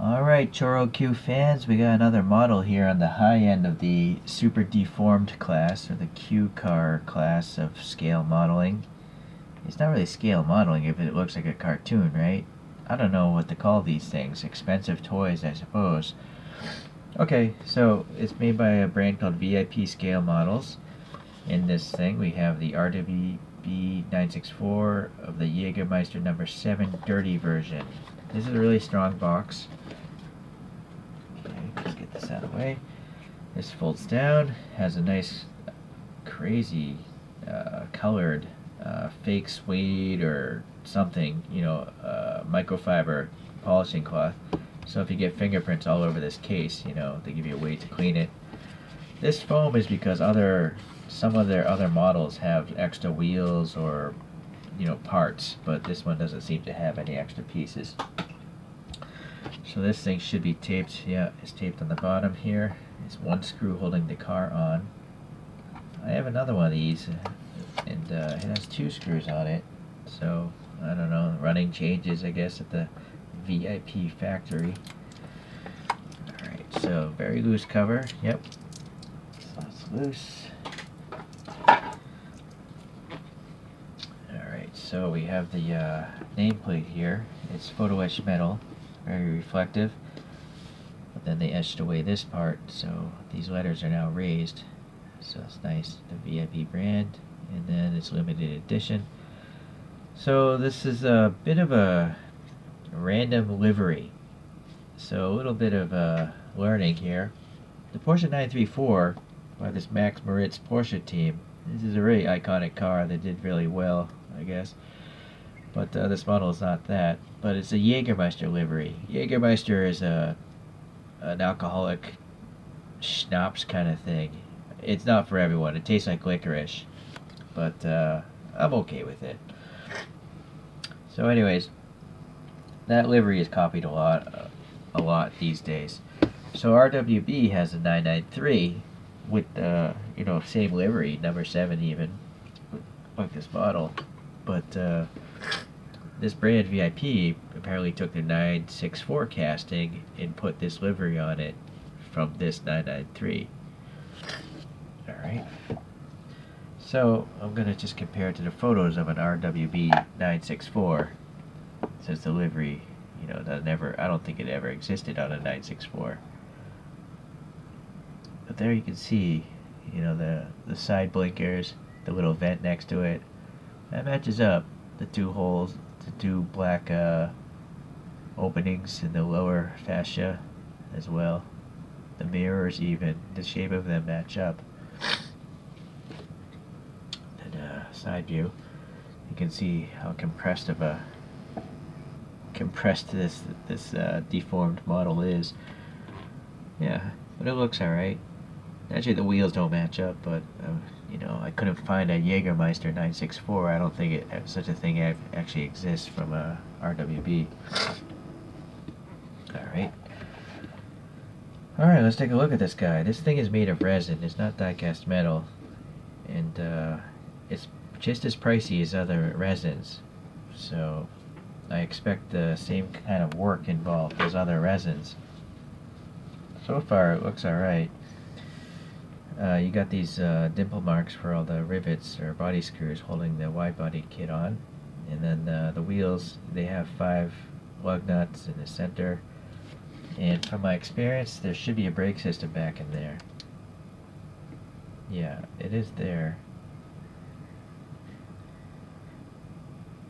Alright, choro-q fans, we got another model here on the high end of the super deformed class, or the Q car class of scale modeling. It's not really scale modeling if it looks like a cartoon, right? I don't know what to call these things. Expensive toys, I suppose. Okay, so it's made by a brand called VIP Scale Models. In this thing, we have the RWB 964 of the Jagermeister number 7 dirty version. This is a really strong box. Okay, let's get this out of the way. This folds down, has a nice, crazy, colored fake suede or something, microfiber polishing cloth. So if you get fingerprints all over this case, they give you a way to clean it. This foam is because some of their other models have extra wheels or parts, but this one doesn't seem to have any extra pieces. So this thing should be taped. Yeah, it's taped on the bottom here. It's one screw holding the car on. I have another one of these, and it has 2 screws on it. So I don't know, running changes I guess at the VIP factory. Alright, so very loose cover. Yep, so it's loose. Alright, so we have the nameplate here. It's photo etched metal, very reflective, but then they etched away this part, so these letters are now raised, so it's nice. The VIP brand, and then it's limited edition. So this is a bit of a random livery, so a little bit of learning here. The Porsche 934 by this Max Moritz Porsche team, this is a really iconic car that did really well, I guess. But this model is not that. But it's a Jagermeister livery. Jagermeister is an alcoholic schnapps kind of thing. It's not for everyone. It tastes like licorice. But I'm okay with it. So anyways, that livery is copied a lot these days. So RWB has a 993 with same livery, number 7 even, like this model. But this brand VIP apparently took the 964 casting and put this livery on it from this 993. Alright. So I'm going to just compare it to the photos of an RWB 964, since the livery, I don't think it ever existed on a 964. But there you can see, the side blinkers, the little vent next to it. That matches up. The 2 holes, the 2 black openings in the lower fascia as well. The mirrors even, the shape of them match up. And side view, you can see how compressed this deformed model is. Yeah, but it looks alright. Actually, the wheels don't match up, but I couldn't find a Jagermeister 964. I don't think such a thing actually exists from a RWB. Alright, let's take a look at this guy. This thing is made of resin. It's not die-cast metal, and it's just as pricey as other resins. So I expect the same kind of work involved as other resins. So far, it looks alright. You got these dimple marks for all the rivets or body screws holding the wide-body kit on, and then the wheels, they have 5 lug nuts in the center, and from my experience there should be a brake system back in there. Yeah, it is there.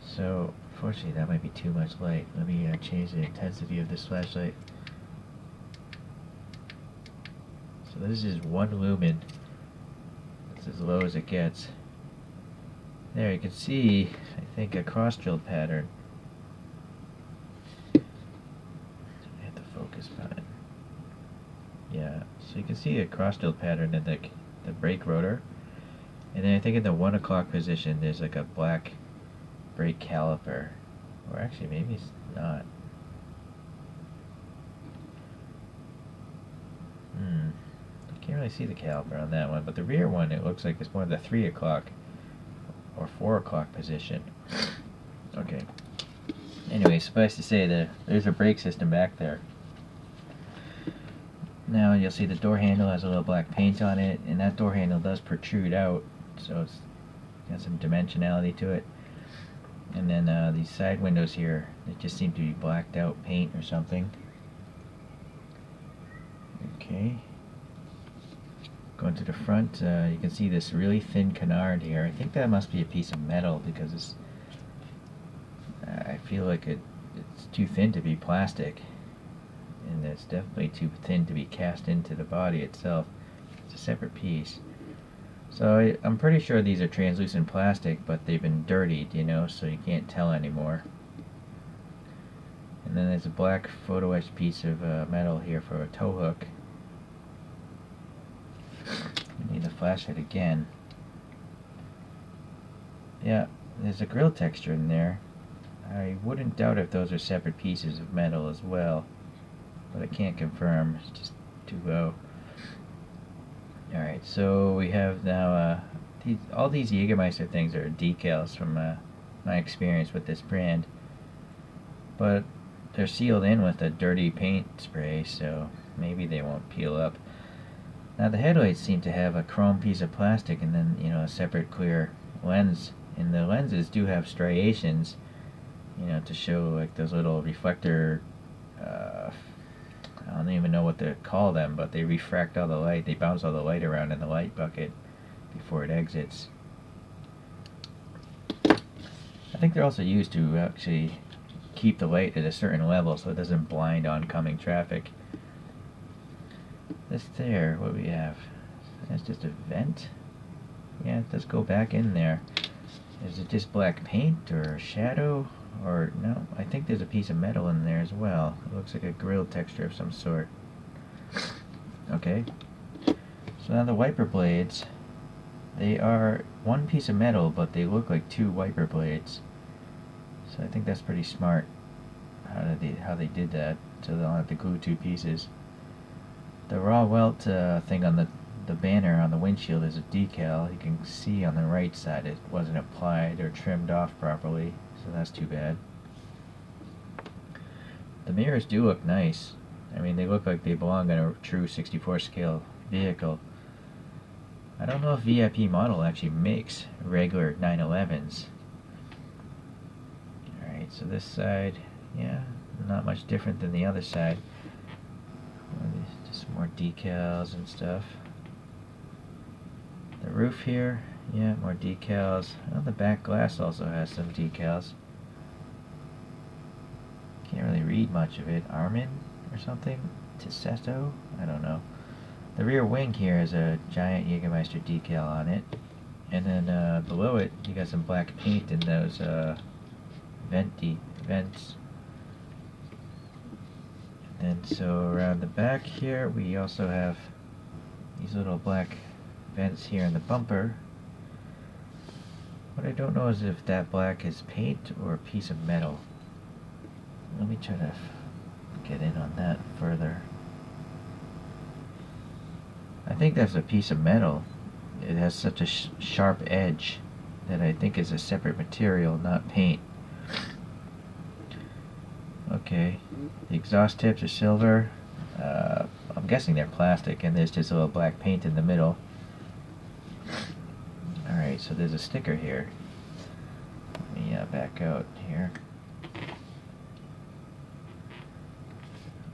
So unfortunately that might be too much light. Let me change the intensity of this flashlight. So this is 1 lumen. It's as low as it gets. There you can see, I think, a cross drill pattern. Hit the focus button. Yeah, so you can see a cross drill pattern in the brake rotor. And then I think in the 1 o'clock position there's like a black brake caliper. Or actually maybe it's not. Can't really see the caliper on that one, but the rear one, it looks like it's more of the 3 o'clock or 4 o'clock position. Okay. Anyway, suffice to say that there's a brake system back there. Now you'll see the door handle has a little black paint on it, and that door handle does protrude out, so it's got some dimensionality to it. And then these side windows here, they just seem to be blacked out paint or something. Okay. Going to the front, you can see this really thin canard here. I think that must be a piece of metal because it's, I feel like it's too thin to be plastic. And it's definitely too thin to be cast into the body itself. It's a separate piece. So I'm pretty sure these are translucent plastic, but they've been dirtied, you know, so you can't tell anymore. And then there's a black photo etched piece of metal here for a tow hook. We need the flashlight again. Yeah, there's a grill texture in there. I wouldn't doubt if those are separate pieces of metal as well, but I can't confirm. It's just too low. Alright, so we have now all these Jagermeister things are decals from my experience with this brand, but they're sealed in with a dirty paint spray, so maybe they won't peel up. Now the headlights seem to have a chrome piece of plastic and then, you know, a separate clear lens, and the lenses do have striations, you know, to show like those little reflector, I don't even know what to call them, but they refract all the light, they bounce all the light around in the light bucket before it exits. I think they're also used to actually keep the light at a certain level so it doesn't blind oncoming traffic. This there, what do we have? That's just a vent? Yeah, let's go back in there. Is it just black paint or shadow? Or no, I think there's a piece of metal in there as well. It looks like a grill texture of some sort. Okay. So now the wiper blades, they are one piece of metal, but they look like two wiper blades. So I think that's pretty smart how they did that, so they don't have to glue two pieces. The raw welt thing on the banner on the windshield is a decal. You can see on the right side it wasn't applied or trimmed off properly, so that's too bad. The mirrors do look nice. I mean, they look like they belong in a true 64 scale vehicle. I don't know if VIP model actually makes regular 911s. Alright, so this side, yeah, not much different than the other side. Just more decals and stuff. The roof here, yeah, more decals. Well, the back glass also has some decals. Can't really read much of it. Armin or something? Tissetto? I don't know. The rear wing here has a giant Jagermeister decal on it. And then below it, you got some black paint in those vents. And so around the back here, we also have these little black vents here in the bumper. What I don't know is if that black is paint or a piece of metal. Let me try to get in on that further. I think that's a piece of metal. It has such a sharp edge that I think is a separate material, not paint. Okay, the exhaust tips are silver. I'm guessing they're plastic, and there's just a little black paint in the middle. Alright, so there's a sticker here. Let me back out here. Let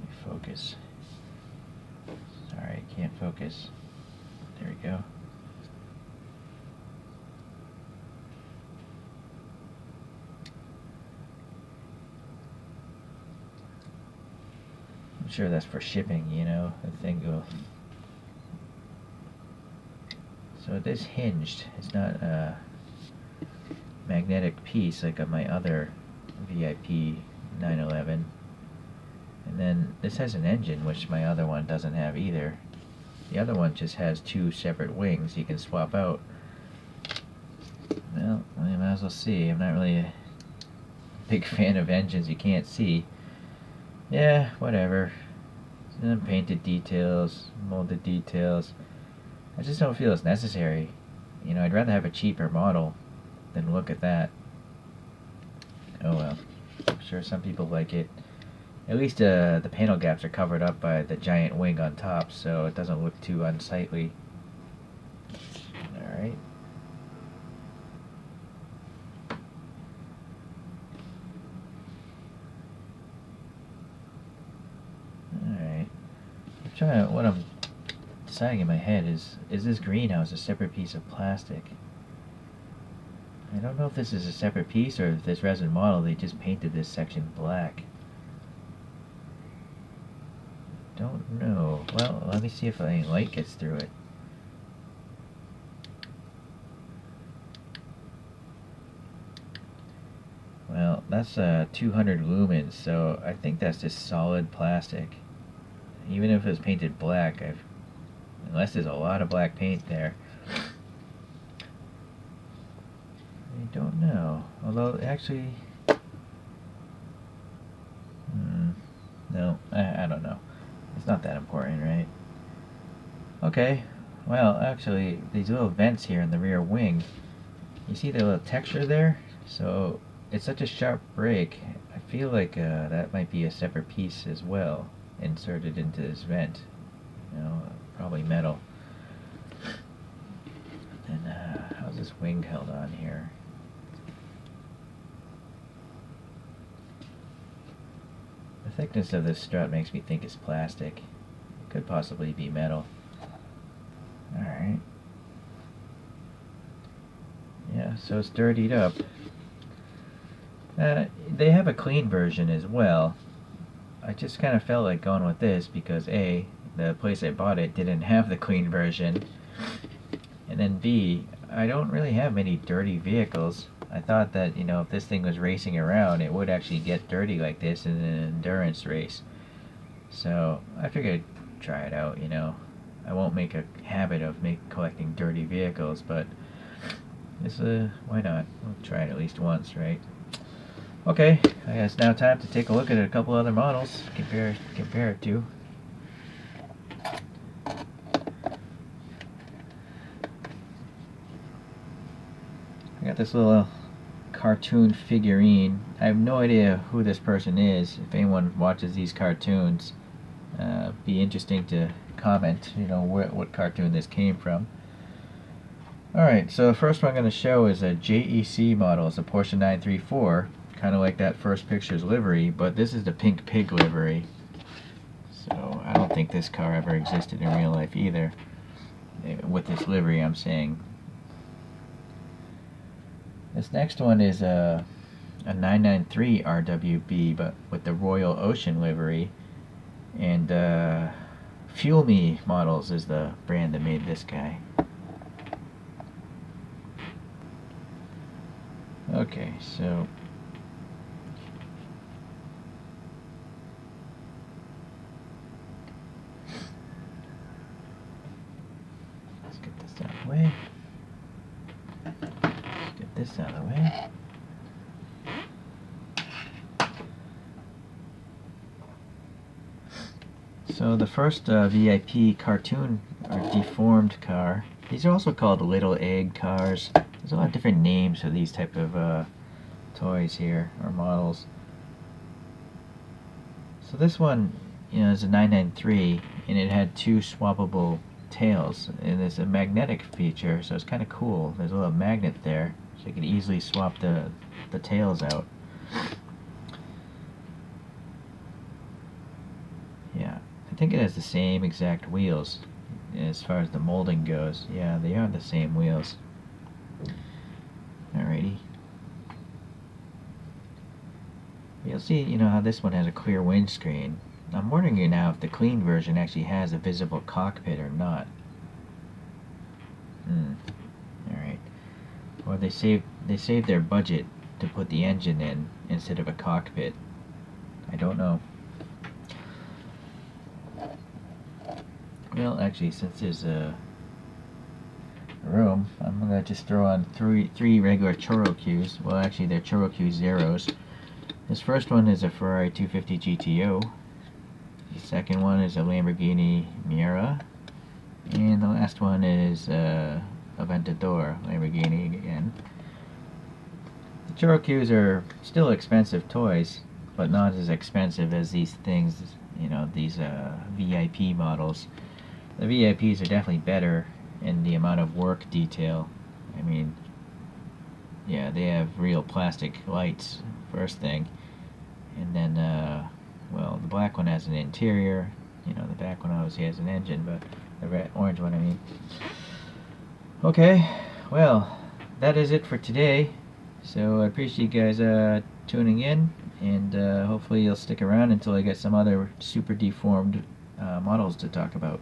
me focus. Sorry, I can't focus. There we go. I'm sure that's for shipping, you know, the thing goes. So it is hinged. It's not a magnetic piece like on my other VIP 911. And then this has an engine, which my other one doesn't have either. The other one just has two separate wings you can swap out. Well, I might as well see. I'm not really a big fan of engines you can't see. Yeah, whatever. Some painted details, molded details. I just don't feel it's necessary. You know, I'd rather have a cheaper model than look at that. Oh well. I'm sure some people like it. At least the panel gaps are covered up by the giant wing on top, so it doesn't look too unsightly. Alright. Alright. What I'm deciding in my head is this greenhouse a separate piece of plastic? I don't know if this is a separate piece or if this resin model, they just painted this section black. Don't know. Well, let me see if any light gets through it. Well, that's 200 lumens, so I think that's just solid plastic. Even if it was painted black, unless there's a lot of black paint there. I don't know. Although, actually... no, I don't know. It's not that important, right? Okay, well, actually, these little vents here in the rear wing, you see the little texture there? So, it's such a sharp break, I feel like that might be a separate piece as well, inserted into this vent. You know, probably metal. And how's this wing held on here? The thickness of this strut makes me think it's plastic. It could possibly be metal. Alright. Yeah, so it's dirtied up. They have a clean version as well. I just kind of felt like going with this because A, the place I bought it didn't have the clean version. And then B, I don't really have many dirty vehicles. I thought that, you know, if this thing was racing around, it would actually get dirty like this in an endurance race. So I figured I'd try it out, you know. I won't make a habit of collecting dirty vehicles, but this, why not? We'll try it at least once, right? Okay, I guess it's now time to take a look at a couple other models, compare it to. I got this little cartoon figurine. I have no idea who this person is. If anyone watches these cartoons, be interesting to comment, you know, what cartoon this came from. Alright, so the first one I'm going to show is a JEC model. It's a Porsche 934, kind of like that first picture's livery, but this is the pink pig livery. So I don't think this car ever existed in real life either. With this livery, I'm saying. This next one is a 993 RWB, but with the Royal Ocean livery. And Fuel Me Models is the brand that made this guy. Okay, so let's get this out of the way. Let's get this out of the way. So the first VIP cartoon or deformed car. These are also called little egg cars. There's a lot of different names for these type of toys here, or models. So this one, you know, is a 993, and it had two swappable tails, and there's a magnetic feature, so it's kind of cool. There's a little magnet there, so you can easily swap the tails out. Yeah, I think it has the same exact wheels as far as the molding goes. Yeah, they are the same wheels. Alrighty. You'll see, you know, how this one has a clear windscreen. I'm wondering you now if the clean version actually has a visible cockpit or not. Alright. Or they saved their budget to put the engine in instead of a cockpit. I don't know. Well, actually, since there's a room, I'm gonna just throw on three regular choro-qs. Well, actually, they're choro-q zeros. This first one is a Ferrari 250 GTO. The second one is a Lamborghini Miura, and the last one is Aventador Lamborghini again. The choro-qs are still expensive toys. but not as expensive as these things, you know, these VIP models. The VIPs are definitely better in the amount of work detail. I mean, yeah, they have real plastic lights, first thing, and then, well, the black one has an interior, you know, the back one obviously has an engine, but the orange one, I mean. Okay, well, that is it for today. So I appreciate you guys tuning in, and hopefully you'll stick around until I get some other super deformed models to talk about.